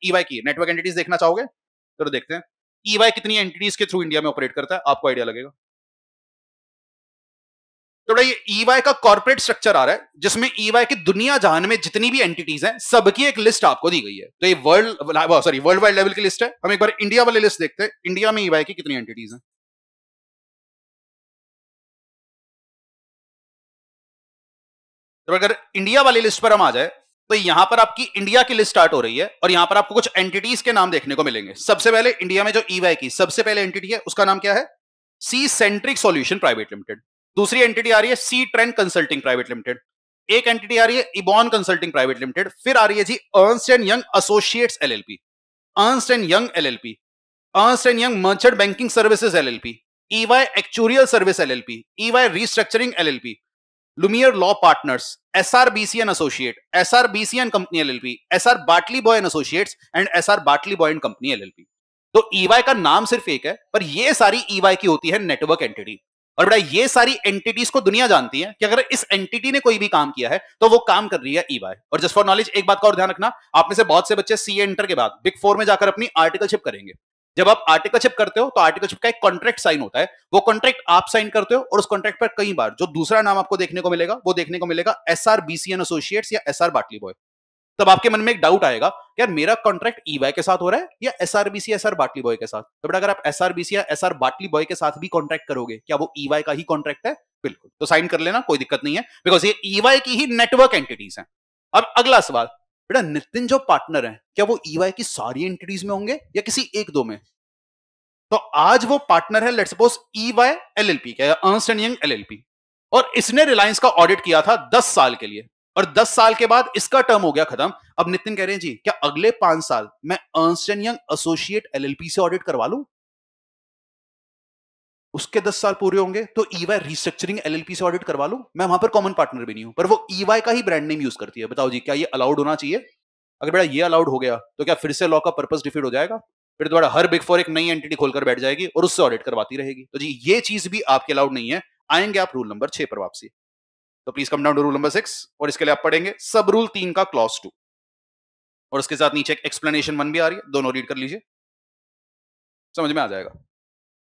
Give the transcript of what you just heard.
EY की network entities देखना चाहोगे? चलो देखते हैं ईवाई कितनी एंटिटीज के थ्रू इंडिया में ऑपरेट करता है, आपको आइडिया लगेगा। तो ये ईवाई का कॉर्पोरेट स्ट्रक्चर आ रहा है जिसमें ईवाई की दुनिया जहान में जितनी भी एंटिटीज हैं सबकी एक लिस्ट आपको दी गई है। तो ये वर्ल्ड वाइड लेवल की लिस्ट है। हम एक बार इंडिया वाली लिस्ट देखते हैं, इंडिया में ईवाई की कितनी एंटिटीज हैं। तो अगर इंडिया वाली लिस्ट पर हम आ जाए तो यहां पर आपकी इंडिया की लिस्ट स्टार्ट हो रही है और यहां पर आपको कुछ एंटिटीज के नाम देखने को मिलेंगे। सबसे पहले इंडिया में जो ईवाई की सबसे पहले एंटिटी है उसका नाम क्या है? सी सेंट्रिक सॉल्यूशन प्राइवेट लिमिटेड। दूसरी एंटिटी आ रही है सी ट्रेंड कंसल्टिंग प्राइवेट लिमिटेड। एक एंटिटी आ रही है इबॉन कंसल्टिंग प्राइवेट लिमिटेड। फिर आ रही है जी Ernst and Young associates LLP, Ernst and Young LLP, Ernst and Young merchant banking services LLP, EY actuarial service LLP, EY restructuring LLP, Lumiere law partners, SRBC and associate, SRBC and company LLP, S R Batliboi and associates and S R Batliboi and company LLP. तो EY का नाम सिर्फ एक है पर ये सारी EY की होती है नेटवर्क एंटिटी। और बेटा ये सारी एंटिटीज को दुनिया जानती है कि अगर इस एंटिटी ने कोई भी काम किया है तो वो काम कर रही है ईवाई। और जस्ट फॉर नॉलेज एक बात का और ध्यान रखना, आप में से बहुत से बच्चे सीए इंटर के बाद बिग फोर में जाकर अपनी आर्टिकलशिप करेंगे। जब आप आर्टिकलशिप करते हो तो आर्टिकलशिप का एक कॉन्ट्रैक्ट साइन होता है, वो कॉन्ट्रैक्ट आप साइन करते हो और उस कॉन्ट्रैक्ट पर कई बार जो दूसरा नाम आपको देखने को मिलेगा वो देखने को मिलेगा एसआरबीसी एंड एसोसिएट्स या एसआर बाटली बॉय। तब आपके मन में एक डाउट आएगा कि यार मेरा कॉन्ट्रैक्ट ईवाई के साथ हो रहा है या एसआरबीसी एसआर बाटली बॉय के साथ। तो बेटा अगर आप एसआरबीसी या एसआर बाटली बॉय के साथ भी कॉन्ट्रैक्ट करोगे क्या वो ईवाई का ही कॉन्ट्रैक्ट है? बिल्कुल, तो साइन कर लेना, कोई दिक्कत नहीं है, बिकॉज ये ईवाई की ही नेटवर्क एंटिटीज हैं। अब अगला सवाल, बेटा नितिन जो पार्टनर है क्या वो ईवाई की सारी एंटिटीज में होंगे या किसी एक दो में? तो आज वो पार्टनर है लेट्स सपोज ईवाई एलएलपी क्या, अर्नस्ट एंड यंग एलएलपी, और इसने रिलायंस का ऑडिट किया था 10 साल के लिए और 10 साल के बाद इसका टर्म हो गया खत्म। अब नितिन कह रहे हैं जी क्या अगले 5 साल मैं Ernst and young associate LLP से ऑडिट करवा लूं? उसके 10 साल पूरे होंगे तो ईवाई रीस्ट्रक्चरिंग एलएलपी से ऑडिट करवा लूं? मैं वहां पर कॉमन पार्टनर भी नहीं हूं पर वो ईवाई का ही ब्रांड नेम यूज करती है। बताओ जी क्या ये अलाउड होना चाहिए? अगर बेटा ये अलाउड हो गया तो क्या फिर से लॉ का पर्पस डिफीट हो जाएगा? फिर तुम्हारा हर बिग फोर एक नई एंटिटी खोलकर बैठ जाएगी और उससे ऑडिट करवाती रहेगी। तो जी ये चीज भी आपके अलाउड नहीं है। आएंगे आप रूल नंबर 6 पर वापसी। तो please come down to rule number 6 और इसके लिए आप पढ़ेंगे सब रूल 3 का क्लॉज 2 और उसके साथ नीचे एक एक्सप्लेनेशन 1 भी आ रही है, दोनों रीड कर लीजिए, समझ में आ जाएगा।